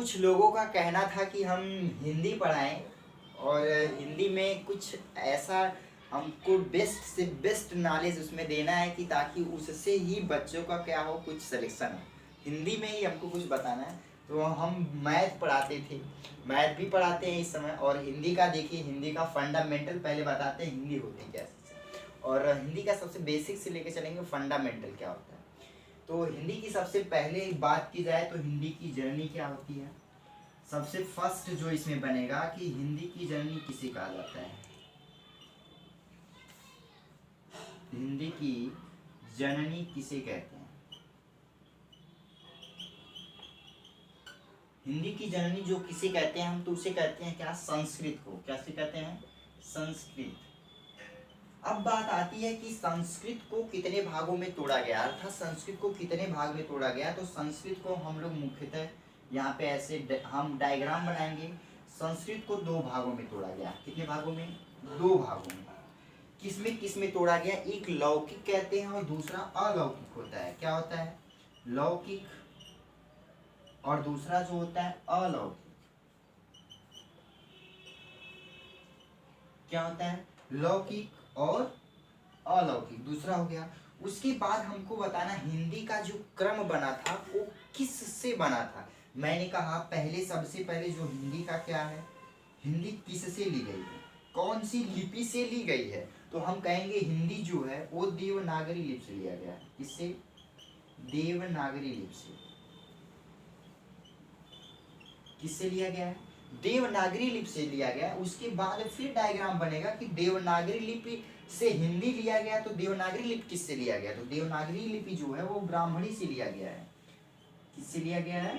कुछ लोगों का कहना था कि हम हिंदी पढ़ाएं और हिंदी में कुछ ऐसा हमको बेस्ट से बेस्ट नॉलेज उसमें देना है कि ताकि उससे ही बच्चों का क्या हो, कुछ सिलेक्शन हो। हिंदी में ही हमको कुछ बताना है। तो हम मैथ पढ़ाते थे, मैथ भी पढ़ाते हैं इस समय। और हिंदी का देखिए, हिंदी का फंडामेंटल पहले बताते हैं हिंदी होती क्या है, और हिंदी का सबसे बेसिक से लेकर चलेंगे फंडामेंटल क्या होता है। तो हिंदी की सबसे पहले बात की जाए तो हिंदी की जननी क्या होती है। सबसे फर्स्ट जो इसमें बनेगा कि हिंदी की जननी किसे कहा जाता है। हिंदी की जननी किसे कहते हैं। हिंदी की जननी जो किसे कहते हैं हम, तो उसे कहते हैं क्या, संस्कृत को। क्या से कहते हैं, संस्कृत। अब बात आती है कि संस्कृत को कितने भागों में तोड़ा गया, अर्थात संस्कृत को कितने भाग में तोड़ा गया। तो संस्कृत को हम लोग मुख्यतः यहाँ पे ऐसे हम डायग्राम बनाएंगे। संस्कृत को दो भागों में तोड़ा गया। कितने भागों में, दो भागों में। किसमें तोड़ा गया, एक लौकिक कहते हैं और दूसरा अलौकिक होता है। क्या होता है, लौकिक, और दूसरा जो होता है अलौकिक। क्या होता है, लौकिक और अलौकिक, दूसरा हो गया। उसके बाद हमको बताना हिंदी का जो क्रम बना था वो किस से बना था। मैंने कहा पहले, सबसे पहले जो हिंदी का क्या है, हिंदी किस से ली गई है, कौन सी लिपि से ली गई है। तो हम कहेंगे हिंदी जो है वो देवनागरी लिपि से लिया गया है। किससे, देवनागरी लिपि से। किससे लिया गया है, देवनागरी लिपि से लिया गया। उसके बाद फिर डायग्राम बनेगा कि देवनागरी लिपि से हिंदी लिया गया, तो देवनागरी लिपि किससे लिया गया। तो देवनागरी लिपि जो है वो ब्राह्मणी से लिया गया है। किससे लिया गया है,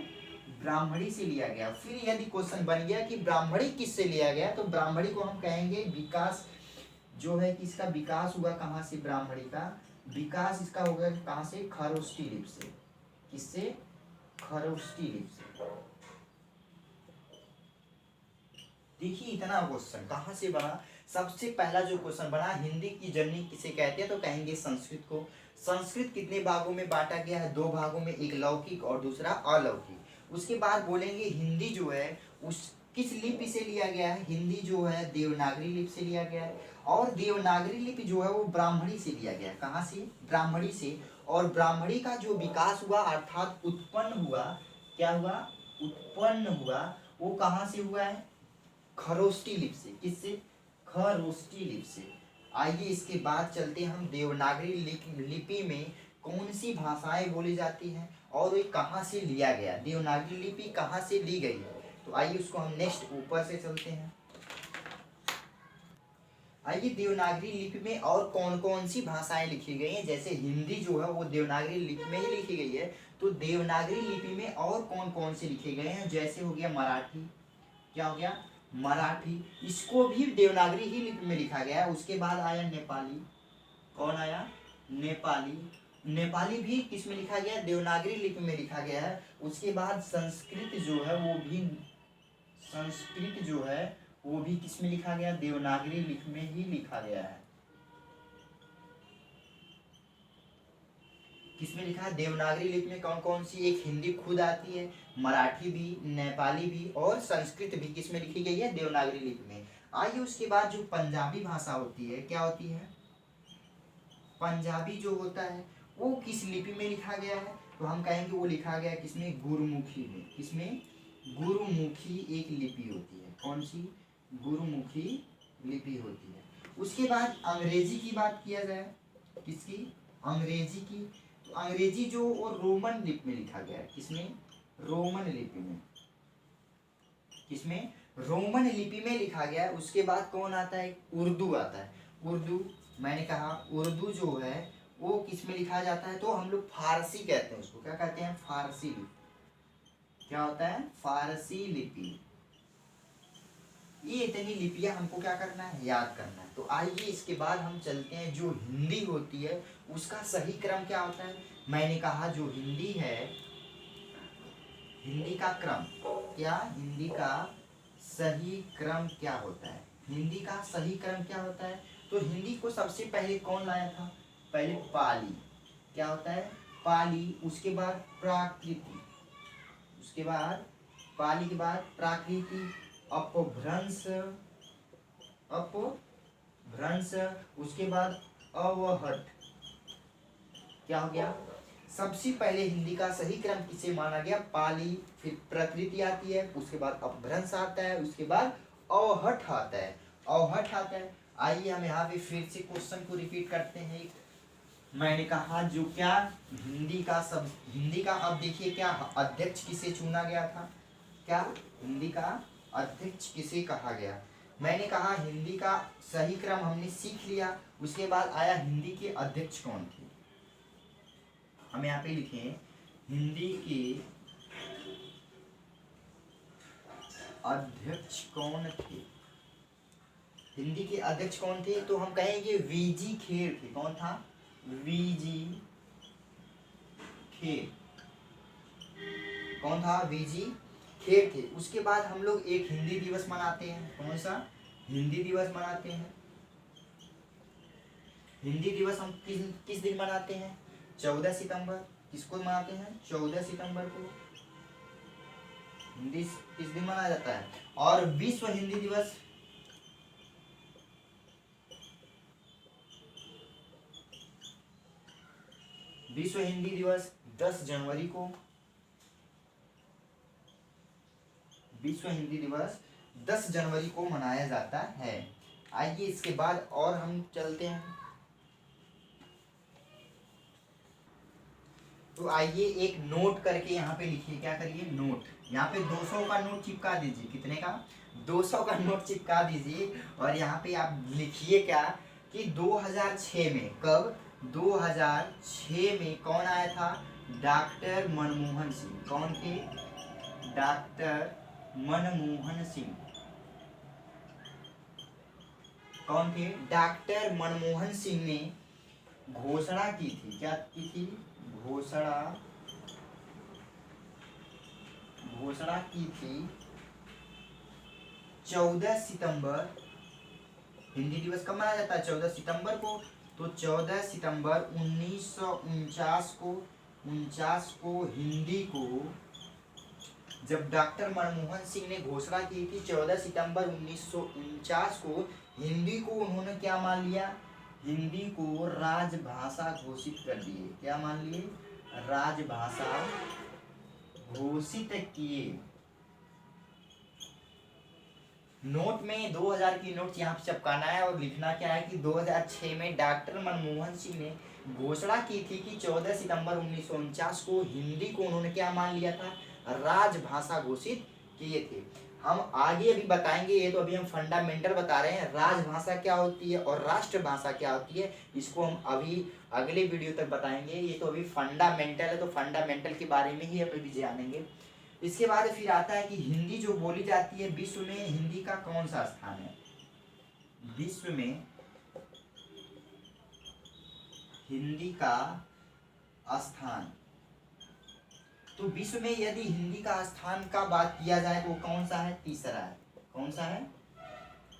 ब्राह्मणी से लिया गया। फिर यदि क्वेश्चन बन गया कि ब्राह्मणी किससे लिया गया, तो ब्राह्मणी को हम कहेंगे विकास जो है कि इसका विकास हुआ कहाँ से, ब्राह्मणी का विकास इसका होगा कहाँ से, खरोष्ठी लिपि से। किससे, खरोष्ठी लिपि से। देखिए इतना क्वेश्चन कहाँ से बना। सबसे पहला जो क्वेश्चन बना, हिंदी की जननी किसे कहते हैं, तो कहेंगे संस्कृत को। संस्कृत कितने भागों में बांटा गया है, दो भागों में, एक लौकिक और दूसरा अलौकिक। उसके बाद बोलेंगे हिंदी जो है उस किस लिपि से लिया गया है, हिंदी जो है देवनागरी लिपि से लिया गया है। और देवनागरी लिपि जो है वो ब्राह्मणी से लिया गया है। कहाँ से, ब्राह्मणी से। और ब्राह्मणी का जो विकास हुआ अर्थात उत्पन्न हुआ, क्या हुआ, उत्पन्न हुआ, वो कहाँ से हुआ है, खरोष्ठी लिपि से। किससे, खरोष्ठी लिपि से। आइए इसके बाद चलते हैं हम देवनागरी लिपि में कौन सी भाषाएं बोली जाती हैं और वे कहाँ से लिया गया, देवनागरी लिपि कहाँ से ली गई है। तो आइए उसको हम नेक्स्ट ऊपर से चलते हैं। आइए देवनागरी लिपि में और कौन कौन सी भाषाएं लिखी गई हैं। जैसे हिंदी जो है वो देवनागरी लिपि में ही लिखी गई है, तो देवनागरी लिपि में और कौन कौन से लिखे गए हैं। जैसे हो गया मराठी, क्या हो गया, मराठी, इसको भी देवनागरी ही लिपि में लिखा गया है। उसके बाद आया नेपाली, कौन आया, नेपाली, नेपाली भी किस में लिखा गया, देवनागरी लिपि में लिखा गया है। उसके बाद संस्कृत जो है वो भी, संस्कृत जो है वो भी किस में लिखा गया, देवनागरी लिपि में ही लिखा गया है। किसमें लिखा है, देवनागरी लिपि में। कौन कौन सी, एक हिंदी खुद आती है, मराठी भी, नेपाली भी और संस्कृत भी किसमें लिखी गई है, देवनागरी लिपि में। आइए उसके बाद जो पंजाबी भाषा होती है, क्या होती है, पंजाबी जो होता है वो किस लिपि में लिखा गया है, तो हम कहेंगे वो लिखा गया है किसमें, गुरुमुखी में। किसमें, गुरुमुखी एक लिपि होती है। कौन सी, गुरुमुखी लिपि होती है। उसके बाद अंग्रेजी की बात किया जाए, किसकी, अंग्रेजी की। तो अंग्रेजी जो वो रोमन लिपि में लिखा गया है। किसमें, रोमन लिपि में। किसमें, रोमन लिपि में लिखा गया है। उसके बाद कौन आता है, उर्दू आता है। उर्दू, मैंने कहा उर्दू जो है वो किस में लिखा जाता है, तो हम लोग फारसी कहते हैं उसको। क्या कहते हैं, फारसी लिपि। क्या होता है, फारसी लिपि। ये इतनी लिपियां हमको क्या करना है, याद करना है। तो आइए इसके बाद हम चलते हैं जो हिंदी होती है उसका सही क्रम क्या होता है। मैंने कहा जो हिंदी है, हिंदी का क्रम क्या, हिंदी का सही क्रम क्या होता है, हिंदी का सही क्रम क्या होता है। तो हिंदी को सबसे पहले कौन लाया था, पहले पाली, क्या होता है, पाली। उसके बाद प्राकृति, उसके बाद पाली के बाद प्राकृति, अपभ्रंश, अपभ्रंश, उसके बाद अवहट। क्या हो गया? सबसे पहले हिंदी का सही क्रम किसे माना गया? पाली, फिर प्रकृति आती है, उसके बाद अपभ्रंश आता है, उसके बाद अवहट आता है, अवहट आता है। आइए हम यहाँ पे फिर से क्वेश्चन को रिपीट करते हैं। मैंने कहा जो क्या हिंदी का अब देखिए क्या अध्यक्ष किसे चुना गया था? क्या हिंदी का अध्यक्ष किसे कहा गया? मैंने कहा हिंदी का सही क्रम हमने सीख लिया, उसके बाद आया हिंदी के अध्यक्ष कौन थे। हम यहाँ पे लिखे हिंदी के अध्यक्ष कौन थे। हिंदी के अध्यक्ष कौन थे? तो हम कहेंगे वीजी खेर थे। कौन था? वीजी खेर। कौन था? वीजी खेर थे। उसके बाद हम लोग एक हिंदी दिवस मनाते हैं। कौन सा? हिंदी दिवस मनाते हैं। हिंदी दिवस हम किस दिन मनाते हैं? 14 सितंबर। किसको मनाते हैं? 14 सितंबर को हिंदी किस दिन मनाया जाता है? और विश्व हिंदी दिवस विश्व हिंदी दिवस 10 जनवरी को। विश्व हिंदी दिवस 10 जनवरी को मनाया जाता है। आइए इसके बाद और हम चलते हैं। तो आइए एक नोट करके यहाँ पे लिखिए। क्या करिए? नोट। यहाँ पे 200 का नोट चिपका दीजिए। कितने का? 200 का नोट चिपका दीजिए। और यहाँ पे आप लिखिए क्या कि 2006 में, कब? 2006 में कौन आया था? डॉक्टर मनमोहन सिंह। कौन थे? डॉक्टर मनमोहन सिंह। कौन थे? डॉक्टर मनमोहन सिंह ने घोषणा की थी। क्या की थी? घोषणा की थी 14 सितंबर। हिंदी दिवस कब मनाया जाता है? 14 सितंबर को। तो 14 सितंबर 1949 को हिंदी को, जब डॉक्टर मनमोहन सिंह ने घोषणा की थी 14 सितंबर 1949 को, हिंदी को उन्होंने क्या मान लिया? हिंदी को राजभाषा घोषित कर दिए। क्या मान लिए? राजभाषा घोषित किए। नोट में 2000 की नोट यहाँ पे चिपकाना है और लिखना क्या है कि 2006 में डॉक्टर मनमोहन सिंह ने घोषणा की थी कि 14 सितंबर 1949 को हिंदी को उन्होंने क्या मान लिया था? राजभाषा घोषित किए थे। हम आगे अभी बताएंगे, ये तो अभी हम फंडामेंटल बता रहे हैं। राजभाषा क्या होती है और राष्ट्रभाषा क्या होती है, इसको हम अभी अगले वीडियो तक बताएंगे। ये तो अभी फंडामेंटल है, तो फंडामेंटल के बारे में ही अभी जानेंगे। इसके बाद फिर आता है कि हिंदी जो बोली जाती है विश्व में, हिंदी का कौन सा स्थान है? विश्व में हिंदी का स्थान। तो विश्व में यदि हिंदी का स्थान का बात किया जाए तो कौन सा है? तीसरा है। कौन सा है?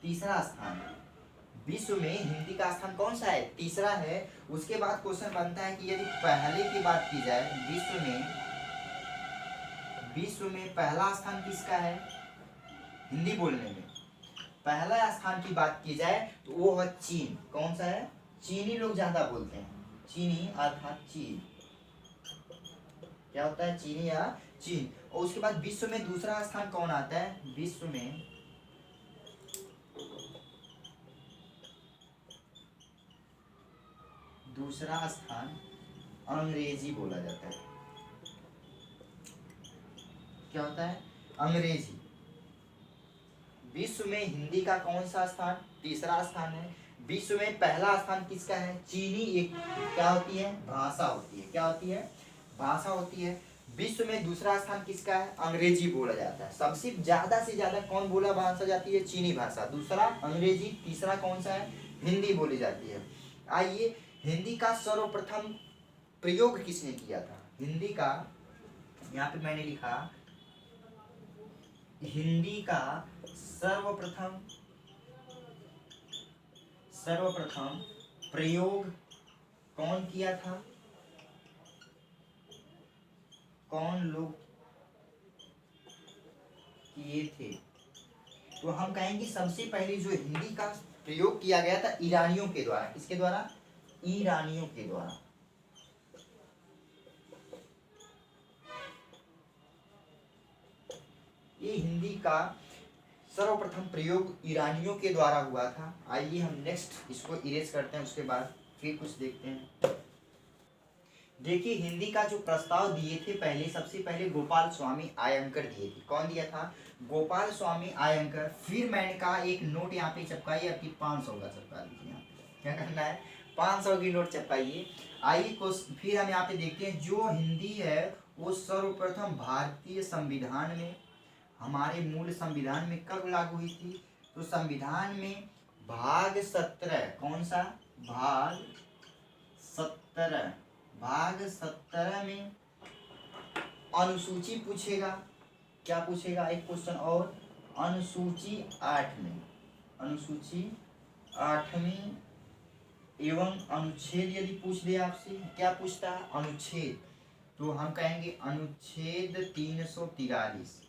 तीसरा स्थान। विश्व में हिंदी का स्थान कौन सा है? तीसरा है। उसके बाद क्वेश्चन बनता है कि यदि पहले की बात की जाए, विश्व में पहला स्थान किसका है? हिंदी बोलने में पहला स्थान की बात की जाए तो वो है चीन। कौन सा है? चीनी लोग ज्यादा बोलते हैं। चीनी अर्थात चीन। क्या होता है? चीनी या चीन। और उसके बाद विश्व में दूसरा स्थान कौन आता है? विश्व में दूसरा स्थान अंग्रेजी बोला जाता है। क्या होता है? अंग्रेजी। विश्व में हिंदी का कौन सा स्थान? तीसरा स्थान है। विश्व में पहला स्थान किसका है? चीनी एक क्या होती है? भाषा होती है। क्या होती है? भाषा होती है। विश्व में दूसरा स्थान किसका है? अंग्रेजी बोला जाता है। सबसे ज्यादा से ज्यादा कौन बोला भाषा जाती है? चीनी भाषा। दूसरा अंग्रेजी, तीसरा कौन सा है? हिंदी बोली जाती है। आइए, हिंदी का सर्वप्रथम प्रयोग किसने किया था? हिंदी का, यहाँ पे मैंने लिखा हिंदी का सर्वप्रथम प्रयोग कौन किया था? कौन लोग किए थे। तो हम कहेंगे सबसे पहले जो हिंदी का प्रयोग किया गया था ईरानियों के द्वारा। किसके द्वारा? ईरानियों के द्वारा। ये हिंदी का सर्वप्रथम प्रयोग ईरानियों के द्वारा हुआ था। आइए हम नेक्स्ट इसको इरेज करते हैं, उसके बाद फिर कुछ देखते हैं। देखिए हिंदी का जो प्रस्ताव दिए थे पहले, सबसे पहले गोपाल स्वामी आयंकर दिए थे। कौन दिया था? गोपाल स्वामी आयंकर। फिर मैंने कहा एक नोट यहाँ पे चिपकाइए, आपकी 500 का चिपका दीजिए। यहाँ पे क्या करना है? 500 की नोट चिपकाइए। आइए फिर हम यहाँ पे देखते हैं जो हिंदी है वो सर्वप्रथम भारतीय संविधान में, हमारे मूल संविधान में कब लागू हुई थी? तो संविधान में भाग 17, कौन सा? भाग 17, भाग 17 में अनुसूची पूछेगा। क्या पूछेगा? एक क्वेश्चन और, अनुसूची 8 में, अनुसूची 8वीं एवं अनुच्छेद यदि पूछ दे आपसे, क्या पूछता है? अनुच्छेद। तो हम कहेंगे अनुच्छेद 343,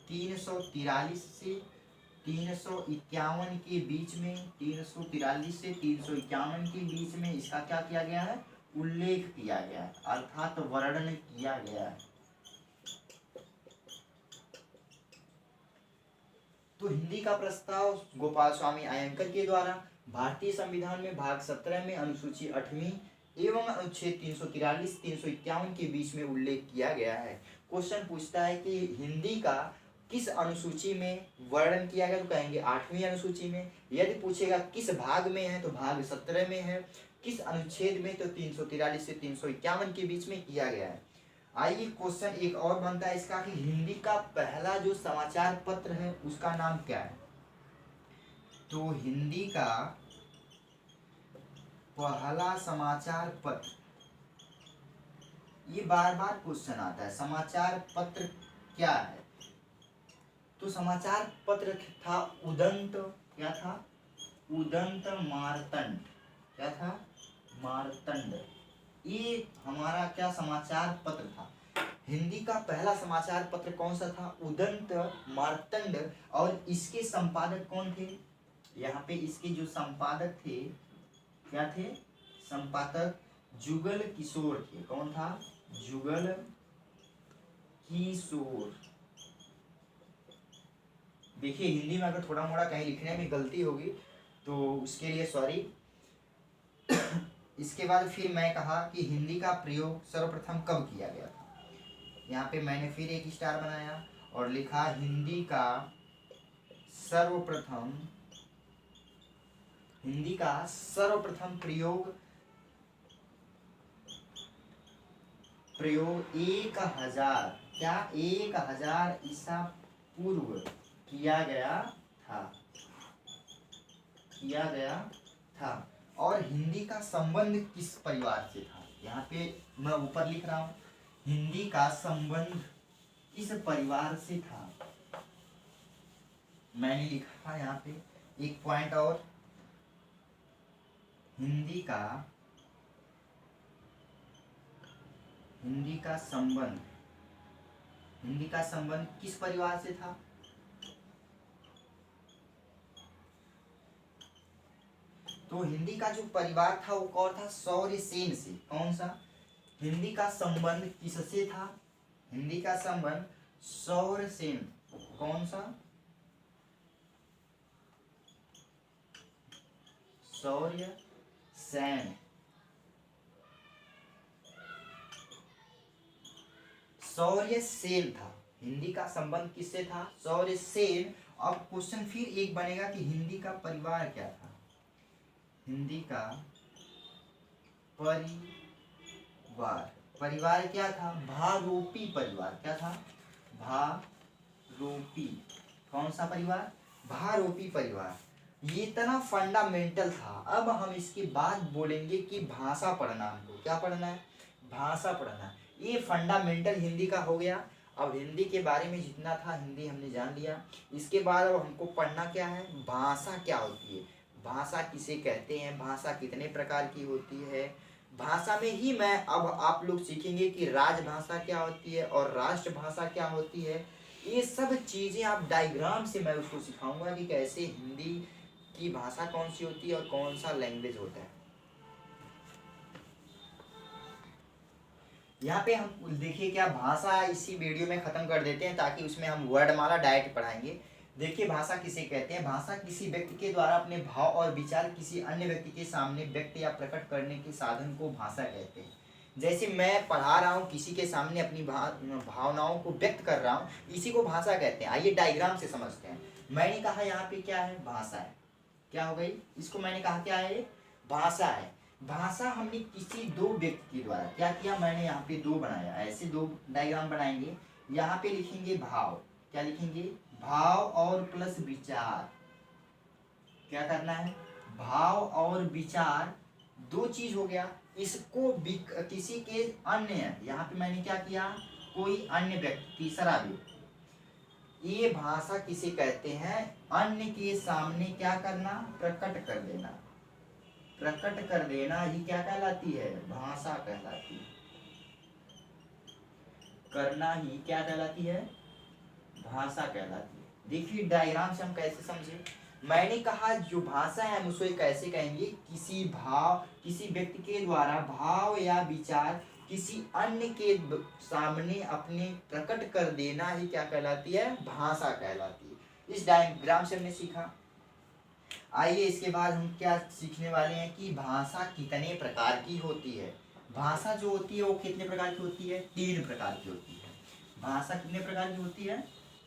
343 से 351 के बीच में, 343 से 351 के बीच में इसका क्या किया गया है? उल्लेख किया गया है, अर्थात वर्णन किया गया है। तो हिंदी का प्रस्ताव गोपाल स्वामी आयंकर के द्वारा भारतीय संविधान में भाग 17 में अनुसूची 8वीं एवं अनुच्छेद 343 351 के बीच में उल्लेख किया गया है। क्वेश्चन पूछता है कि हिंदी का किस अनुसूची में वर्णन किया गया? तो कहेंगे 8वीं अनुसूची में। यदि पूछेगा किस भाग में है? तो भाग 17 में है। किस अनुच्छेद में? तो 343 से 351 के बीच में किया गया है। आइए क्वेश्चन एक और बनता है इसका कि हिंदी का पहला जो समाचार पत्र है उसका नाम क्या है? तो हिंदी का पहला समाचार पत्र, ये बार बार क्वेश्चन आता है, समाचार पत्र क्या है? तो समाचार पत्र था उदंत। क्या था? उदंत मार्तंड। क्या था? मार्तंड। ये हमारा क्या समाचार पत्र था? हिंदी का पहला समाचार पत्र कौन सा था? उदंत मार्तंड। और इसके संपादक कौन थे? यहाँ पे इसके जो संपादक थे, क्या थे? संपादक जुगल किशोर थे। कौन था? जुगल किशोर। देखिए हिंदी में अगर थोड़ा मोड़ा कहीं लिखने में गलती होगी तो उसके लिए सॉरी। इसके बाद फिर मैं कहा कि हिंदी का प्रयोग सर्वप्रथम कब किया गया था। यहाँ पे मैंने फिर एक स्टार बनाया और लिखा हिंदी का सर्वप्रथम प्रयोग 1000, क्या 1000 ईसा पूर्व किया गया था। और हिंदी का संबंध किस परिवार से था? यहाँ पे मैं ऊपर लिख रहा हूँ, हिंदी का संबंध किस परिवार से था। मैंने लिखा था यहाँ पे एक पॉइंट और, हिंदी का संबंध किस परिवार से था? तो हिंदी का जो परिवार था वो कौन था? शौर्यसेन से। कौन सा? हिंदी का संबंध किससे था? हिंदी का संबंध शौर्यसेन। कौन सा? शौर्यसेन। शौर्यसेन था। हिंदी का संबंध किससे था? शौर्यसेन। अब क्वेश्चन फिर एक बनेगा कि हिंदी का परिवार क्या था? हिंदी का परिवार क्या था? भारोपी परिवार। क्या था? भारोपी। कौन सा परिवार? भारोपी परिवार। ये इतना फंडामेंटल था। अब हम इसके बाद बोलेंगे कि भाषा पढ़ना हमको। क्या पढ़ना है? भाषा पढ़ना। ये फंडामेंटल हिंदी का हो गया। अब हिंदी के बारे में जितना था हिंदी हमने जान लिया। इसके बाद अब हमको पढ़ना क्या है? भाषा क्या होती है, भाषा किसे कहते हैं, भाषा कितने प्रकार की होती है। भाषा में ही मैं अब आप लोग सीखेंगे कि राजभाषा क्या होती है और राष्ट्रभाषा क्या होती है। ये सब चीजें आप डायग्राम से मैं उसको सिखाऊंगा कि कैसे हिंदी की भाषा कौन सी होती है और कौन सा लैंग्वेज होता है। यहाँ पे हम देखिए क्या भाषा इसी वीडियो में खत्म कर देते हैं, ताकि उसमें हम वर्णमाला डायरेक्ट पढ़ाएंगे। देखिए भाषा किसे कहते हैं। भाषा किसी व्यक्ति के द्वारा अपने भाव और विचार किसी अन्य व्यक्ति के सामने व्यक्त या प्रकट करने के साधन को भाषा कहते हैं। जैसे मैं पढ़ा रहा हूँ, किसी के सामने अपनी भावनाओं को व्यक्त कर रहा हूँ, इसी को भाषा कहते हैं। आइए डायग्राम से समझते हैं। मैंने कहा यहाँ पे क्या है, भाषा है। क्या हो गई, इसको मैंने कहा क्या है, भाषा है। भाषा हमने किसी दो व्यक्ति के द्वारा क्या किया, मैंने यहाँ पे दो बनाया, ऐसे दो डायग्राम बनाएंगे। यहाँ पे लिखेंगे भाव, क्या लिखेंगे, भाव और प्लस विचार। क्या करना है, भाव और विचार, दो चीज हो गया। इसको किसी के अन्य, यहाँ पे मैंने क्या किया, कोई अन्य व्यक्ति, तीसरा व्यक्ति। ये भाषा किसे कहते हैं, अन्य के सामने क्या करना, प्रकट कर देना। प्रकट कर देना ही क्या कहलाती है, भाषा कहलाती है। करना ही क्या कहलाती है, भाषा कहलाती है। देखिए डायग्राम से हम कैसे समझे। मैंने कहा जो भाषा है हम उसको कैसे कहेंगे, किसी व्यक्ति के द्वारा भाव या विचार किसी अन्य के सामने अपने प्रकट कर देना ही क्या कहलाती है, भाषा कहलाती है। इस डायग्राम से हमने सीखा। आइए इसके बाद हम क्या सीखने वाले हैं कि भाषा कितने प्रकार की होती है। भाषा जो होती है वो कितने प्रकार की होती है, 3 प्रकार की होती है। भाषा कितने प्रकार की होती है,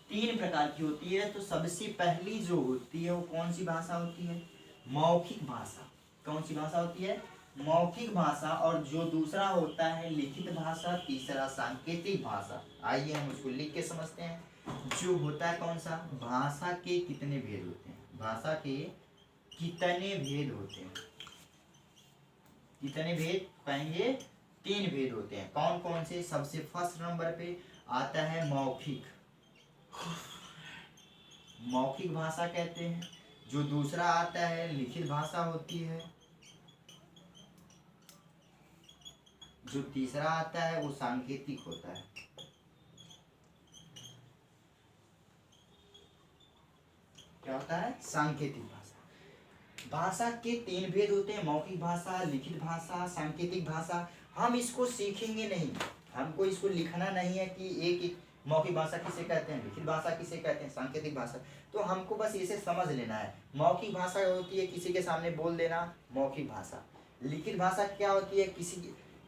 3 प्रकार की होती है। तो सबसे पहली जो होती है वो कौन सी भाषा होती है, मौखिक भाषा। कौन सी भाषा होती है, मौखिक भाषा। और जो दूसरा होता है लिखित भाषा, तीसरा सांकेतिक भाषा। आइए हम उसको लिख के समझते हैं। जो होता है कौन सा, भाषा के कितने भेद होते हैं, भाषा के कितने भेद होते हैं, कितने भेद कहेंगे, 3 भेद होते हैं। कौन कौन से, सबसे फर्स्ट नंबर पे आता है मौखिक, मौखिक भाषा कहते हैं। जो दूसरा आता है लिखित भाषा होती है। जो तीसरा आता है वो सांकेतिक होता है। क्या होता है, सांकेतिक भाषा। भाषा के 3 भेद होते हैं, मौखिक भाषा, लिखित भाषा, सांकेतिक भाषा। हम इसको सीखेंगे नहीं, हमको इसको लिखना नहीं है कि एक मौखिक भाषा किसे कहते हैं, लिखित भाषा किसे कहते हैं, सांकेतिक भाषा। तो हमको बस इसे समझ लेना है। मौखिक भाषा होती है किसी के सामने बोल देना, मौखिक भाषा। लिखित भाषा क्या होती है,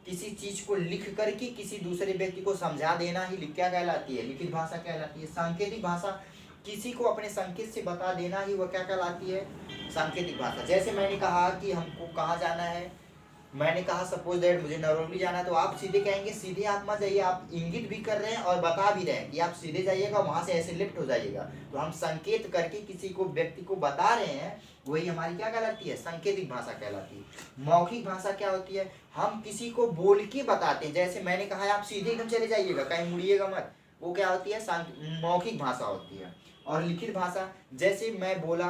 किसी चीज को लिख करके किसी दूसरे व्यक्ति को समझा देना ही क्या कहलाती है, लिखित भाषा कहलाती है। सांकेतिक भाषा किसी को अपने संकेत से बता देना ही वह क्या कहलाती है, सांकेतिक भाषा। जैसे मैंने कहा कि हमको कहाँ जाना है, मैंने कहा सपोज दैट मुझे नरोली जाना है, तो आप सीधे कहेंगे, सीधे आप मत जाइए, आप इंगित भी कर रहे हैं और बता भी रहे हैं कि आप सीधे जाइएगा, वहां से ऐसे लेफ्ट हो जाइएगा। तो हम संकेत करके किसी को, व्यक्ति को बता रहे हैं, वही हमारी क्या कहलाती है, सांकेतिक भाषा कहलाती है। मौखिक भाषा क्या होती है, हम किसी को बोल के बताते हैं। जैसे मैंने कहा आप सीधे एकदम चले जाइएगा, कहीं मुड़िएगा मत, वो क्या होती है, मौखिक भाषा होती है। और लिखित भाषा, जैसे मैं बोला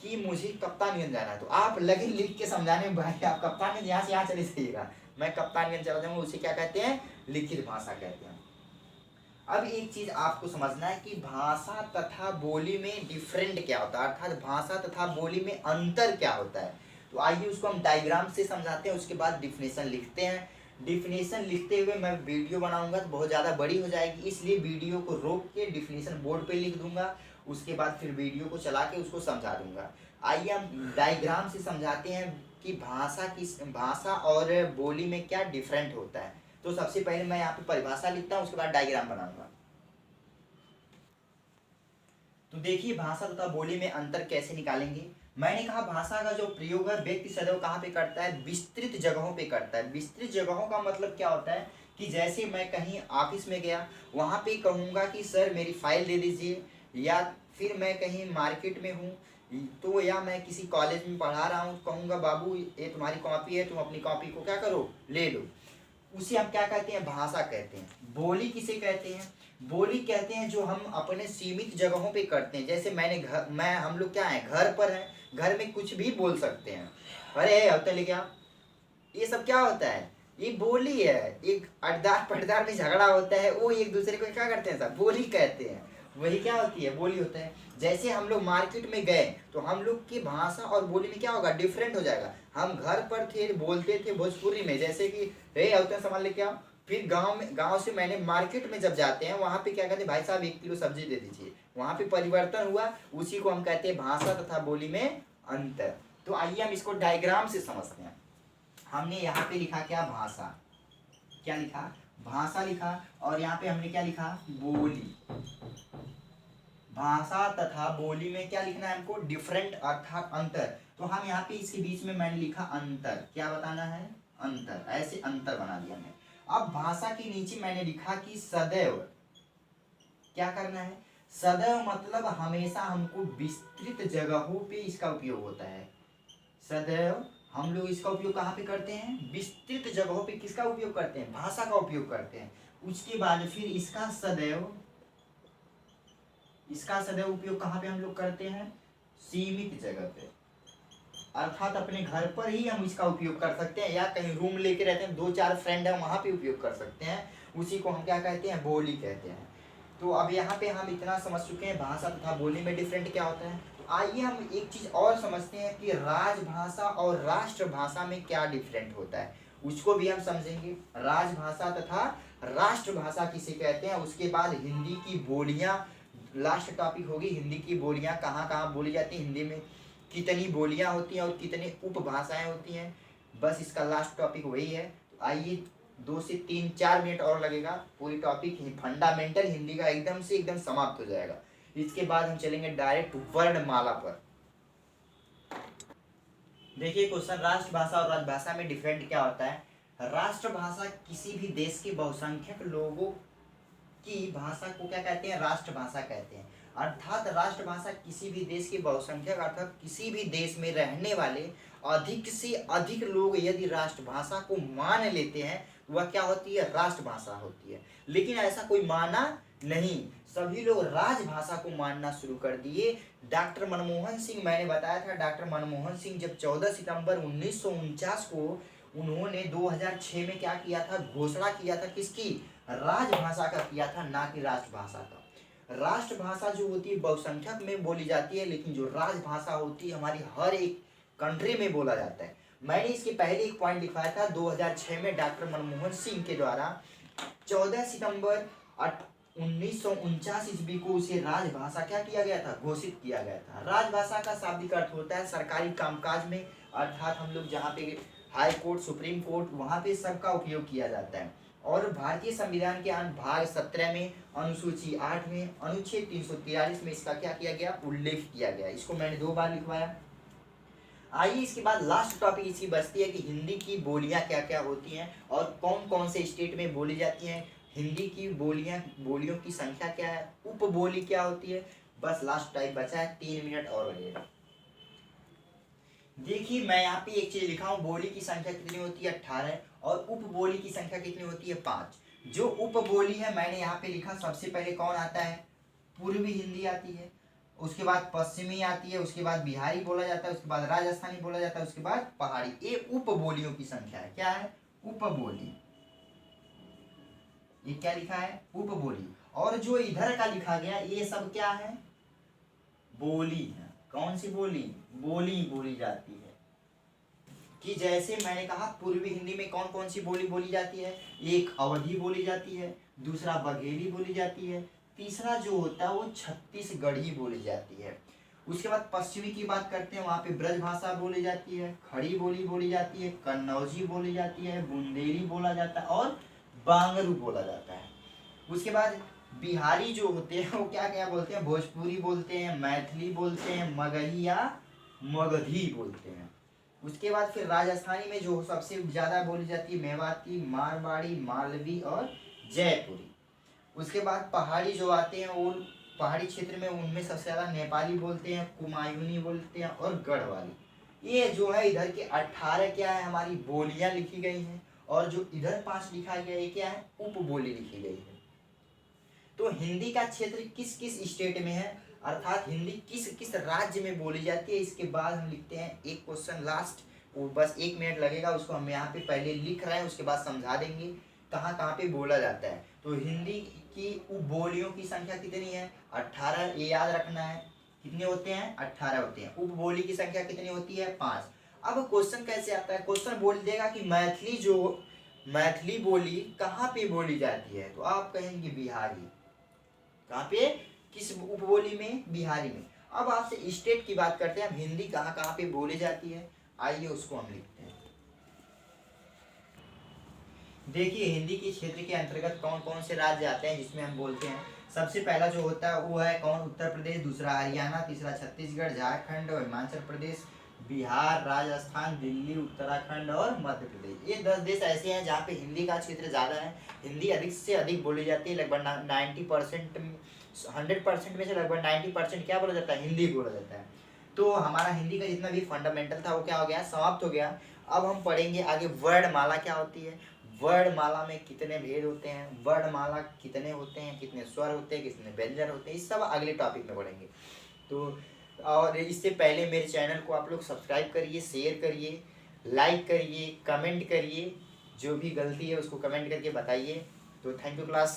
कि मुझे कप्तानगंज जाना है, तो आप लगे लिख के समझाने में, भाई आप कप्तानगंज यहाँ से यहाँ चले जाइएगा, मैं कप्तानगंज चला जाऊंगा, उसे क्या कहते हैं, लिखित भाषा कहते हैं। अब एक चीज आपको समझना है कि भाषा तथा बोली में डिफरेंट क्या होता है, अर्थात भाषा तथा बोली में अंतर क्या होता है। तो आइए उसको हम डायग्राम से समझाते हैं, उसके बाद डिफिनेशन लिखते हैं। डिफिनेशन लिखते हुए मैं वीडियो बनाऊंगा तो बहुत ज़्यादा बड़ी हो जाएगी, इसलिए वीडियो को रोक के डिफिनेशन बोर्ड पे लिख दूंगा, उसके बाद फिर वीडियो को चला के उसको समझा दूंगा। आइए हम डायग्राम से समझाते हैं कि भाषा और बोली में क्या डिफरेंट होता है। तो सबसे पहले मैं यहाँ पे परिभाषा लिखता हूँ, उसके बाद डायग्राम बनाऊंगा। तो देखिए भाषा तथा बोली में अंतर कैसे निकालेंगे। मैंने कहा भाषा का जो प्रयोग है व्यक्ति सदैव कहाँ पे करता है, विस्तृत जगहों पे करता है। विस्तृत जगहों का मतलब क्या होता है कि जैसे मैं कहीं ऑफिस में गया, वहाँ पे कहूँगा कि सर मेरी फाइल दे दीजिए, या फिर मैं कहीं मार्केट में हूँ तो, या मैं किसी कॉलेज में पढ़ा रहा हूँ, कहूँगा बाबू ये तुम्हारी कॉपी है, तुम अपनी कॉपी को क्या करो, ले लो। उसे हम क्या कहते हैं, भाषा कहते हैं। बोली किसे कहते हैं, बोली कहते हैं जो हम अपने सीमित जगहों पे करते हैं। जैसे हम लोग क्या है, घर पर हैं, घर में कुछ भी बोल सकते हैं, अरे अब तो लेके आओ, ये सब क्या होता है, ये बोली है। एक अड़दार पड़दार में झगड़ा होता है, वो एक दूसरे को क्या करते हैं, सब बोली कहते हैं। वही क्या होती है, बोली होता है। जैसे हम लोग मार्केट में गए तो हम लोग की भाषा और बोली में क्या होगा, डिफरेंट हो जाएगा। हम घर पर थे बोलते थे भोजपुरी में, जैसे कि हे औरतें सामान लेके आओ, फिर गांव से मैंने मार्केट में जब जाते हैं वहां पे क्या कहते हैं, भाई साहब 1 किलो सब्जी दे दीजिए, वहां पे परिवर्तन हुआ। उसी को हम कहते हैं भाषा तथा बोली में अंतर। तो आइए हम इसको डायग्राम से समझते हैं। हमने यहाँ पे लिखा क्या, भाषा, क्या लिखा, भाषा लिखा, और यहाँ पे हमने क्या लिखा, बोली। भाषा तथा बोली में क्या लिखना है हमको, डिफरेंट अर्थात अंतर। तो हम यहाँ पे इसके बीच में मैंने लिखा अंतर, क्या बताना है, अंतर, ऐसे अंतर बना दिया मैंने। अब भाषा के नीचे मैंने लिखा कि सदैव, क्या करना है, सदैव मतलब हमेशा हमको विस्तृत जगहों पे इसका उपयोग होता है। सदैव हम लोग इसका उपयोग कहाँ पे करते हैं, विस्तृत जगहों पे किसका उपयोग करते हैं, भाषा का उपयोग करते हैं। उसके बाद फिर इसका सदैव उपयोग कहाँ पे हम लोग करते हैं, सीमित जगह पे, अर्थात अपने घर पर ही हम इसका उपयोग कर सकते हैं, या कहीं रूम लेके रहते हैं, 2-4 फ्रेंड है वहां पे उपयोग कर सकते हैं। उसी को हम क्या कहते हैं, बोली कहते हैं। तो अब यहाँ पे हम इतना समझ चुके हैं भाषा तथा बोली में डिफरेंट क्या होता है। तो आइए हम एक चीज और समझते हैं कि राजभाषा और राष्ट्रभाषा में क्या डिफरेंट होता है, उसको भी हम समझेंगे। राजभाषा तथा राष्ट्रभाषा किसे कहते हैं, उसके बाद हिंदी की बोलियां, लास्ट टॉपिक होगी हिंदी की बोलियां कहाँ कहाँ बोली जाती है, हिंदी में कितनी बोलियां होती हैं और कितनी उपभाषाएं होती हैं, बस इसका लास्ट टॉपिक वही है। तो आइए 2 से 3-4 मिनट और लगेगा, पूरी टॉपिक फंडामेंटल हिंदी का एकदम समाप्त हो जाएगा। इसके बाद हम चलेंगे डायरेक्ट वर्णमाला पर। देखिए क्वेश्चन, राष्ट्रभाषा और राजभाषा में डिफरेंट क्या होता है। राष्ट्रभाषा किसी भी देश के बहुसंख्यक लोगों की भाषा को क्या कहते हैं, राष्ट्रभाषा कहते हैं। अर्थात राष्ट्रभाषा किसी भी देश के बहुसंख्यक अर्थात किसी भी देश में रहने वाले अधिक से अधिक लोग यदि राष्ट्रभाषा को मान लेते हैं, वह क्या होती है, राष्ट्रभाषा होती है। लेकिन ऐसा कोई माना नहीं, सभी लोग राजभाषा को मानना शुरू कर दिए। डॉक्टर मनमोहन सिंह, मैंने बताया था डॉक्टर मनमोहन सिंह जब 14 सितंबर 1949 को उन्होंने 2006 में क्या किया था, घोषणा किया था, किसकी, राजभाषा का किया था, ना कि राष्ट्रभाषा का। राष्ट्रभाषा जो होती है बहुसंख्यक में बोली जाती है, लेकिन जो राजभाषा होती है हमारी हर एक कंट्री में बोला जाता है। मैंने इसके पहले एक पॉइंट लिखवाया था, 2006 में डॉक्टर मनमोहन सिंह के द्वारा 14 सितंबर 1949 ईस्वी को उसे राजभाषा क्या किया गया था, घोषित किया गया था। राजभाषा का शाब्दिक अर्थ होता है सरकारी कामकाज में, अर्थात हम लोग जहाँ पे हाई कोर्ट, सुप्रीम कोर्ट, वहाँ पे सबका उपयोग किया जाता है। और भारतीय संविधान के भाग 17 में, अनुसूची 8 में, अनुच्छेद 343 में इसका क्या किया गया, उल्लेख किया गया। इसको मैंने 2 बार लिखवाया। आइए इसके बाद लास्ट टॉपिक इसकी बचती है कि हिंदी की बोलियां क्या क्या होती हैं और कौन कौन से स्टेट में बोली जाती हैं। हिंदी की बोलियों की संख्या क्या है, उपबोली क्या होती है। बस लास्ट टाइप बचा है, 3 मिनट और लगेगा। देखिए मैं यहाँ पे एक चीज लिखा हूँ, बोली की संख्या कितनी होती है, 18, और उपबोली की संख्या कितनी होती है, 5। जो उपबोली है मैंने यहाँ पे लिखा, सबसे पहले कौन आता है, पूर्वी हिंदी आती है, उसके बाद पश्चिमी आती है, उसके बाद बिहारी बोला जाता है, उसके बाद राजस्थानी बोला जाता है, उसके बाद पहाड़ी। ये उपबोलियों की संख्या है, क्या है, उपबोली। ये क्या लिखा है, उपबोली। और जो इधर का लिखा गया ये सब क्या है, बोली है। कौन सी बोली, बोली बोली जाती है। कि जैसे मैंने कहा पूर्वी हिंदी में कौन कौन सी बोली बोली जाती है, एक अवधी बोली जाती है, दूसरा बघेली बोली जाती है, तीसरा जो होता है वो छत्तीसगढ़ी बोली जाती है। उसके बाद पश्चिमी की बात करते हैं, वहाँ पे ब्रज भाषा बोली जाती है, खड़ी बोली बोली जाती है, कन्नौजी बोली जाती है, बुंदेली बोला जाता है और बांगरू बोला जाता है। उसके बाद बिहारी जो होते हैं वो क्या क्या बोलते हैं, भोजपुरी बोलते हैं, मैथिली बोलते हैं, मगही या मगधी बोलते हैं। उसके बाद फिर राजस्थानी में जो सबसे ज़्यादा बोली जाती है मेवाती, मारवाड़ी, मालवी और जयपुरी। उसके बाद पहाड़ी जो आते हैं वो पहाड़ी क्षेत्र में उनमें सबसे ज़्यादा नेपाली बोलते हैं, कुमायूनी बोलते हैं और गढ़वाली। ये जो है इधर के 18 क्या है हमारी बोलियां लिखी गई हैं, और जो इधर 5 लिखा गया है क्या है, उपबोली लिखी गई है। तो हिंदी का क्षेत्र किस किस स्टेट में है, अर्थात हिंदी किस किस राज्य में बोली जाती है। इसके बाद हम लिखते हैं एक क्वेश्चन लास्ट, वो बस 1 मिनट लगेगा, उसको हम यहाँ पे पहले लिख रहे हैं, उसके बाद समझा देंगे कहाँ कहाँ पे बोला जाता है। तो हिंदी की उपबोलियों की संख्या कितनी है? 18, ये याद रखना है। कितने होते हैं? 18 होते हैं। उपबोली की संख्या कितनी होती है? 5। अब क्वेश्चन कैसे आता है? क्वेश्चन बोल देगा कि मैथिली बोली कहाँ पे बोली जाती है, तो आप कहेंगे बिहारी। कहाँ पे? किस उपबोली में? बिहारी में। अब आपसे स्टेट की बात करते हैं, हम हिंदी कहाँ कहाँ पे बोली जाती है, आइए उसको हम लिखते हैं। देखिए हिंदी के क्षेत्र के अंतर्गत कौन कौन से राज्य आते हैं जिसमें हम बोलते हैं। सबसे पहला जो होता है वो है कौन? उत्तर प्रदेश, दूसरा हरियाणा, तीसरा छत्तीसगढ़, झारखंड और हिमाचल प्रदेश, बिहार, राजस्थान, दिल्ली, उत्तराखंड और मध्य प्रदेश। ये 10 देश ऐसे हैं जहाँ पे हिंदी का क्षेत्र ज़्यादा है। हिंदी अधिक से अधिक बोली जाती है, लगभग 90%, 100% में से लगभग 90% क्या बोला जाता है? हिंदी बोला जाता है। तो हमारा हिंदी का जितना भी फंडामेंटल था वो क्या हो गया? समाप्त हो गया। अब हम पढ़ेंगे आगे वर्णमाला क्या होती है, वर्णमाला में कितने भेद होते हैं, वर्णमाला कितने होते हैं, कितने स्वर होते हैं, कितने व्यंजन होते हैं, इस सब अगले टॉपिक में पढ़ेंगे। तो और इससे पहले मेरे चैनल को आप लोग सब्सक्राइब करिए, शेयर करिए, लाइक करिए, कमेंट करिए, जो भी गलती है उसको कमेंट करके बताइए। तो थैंक यू क्लास।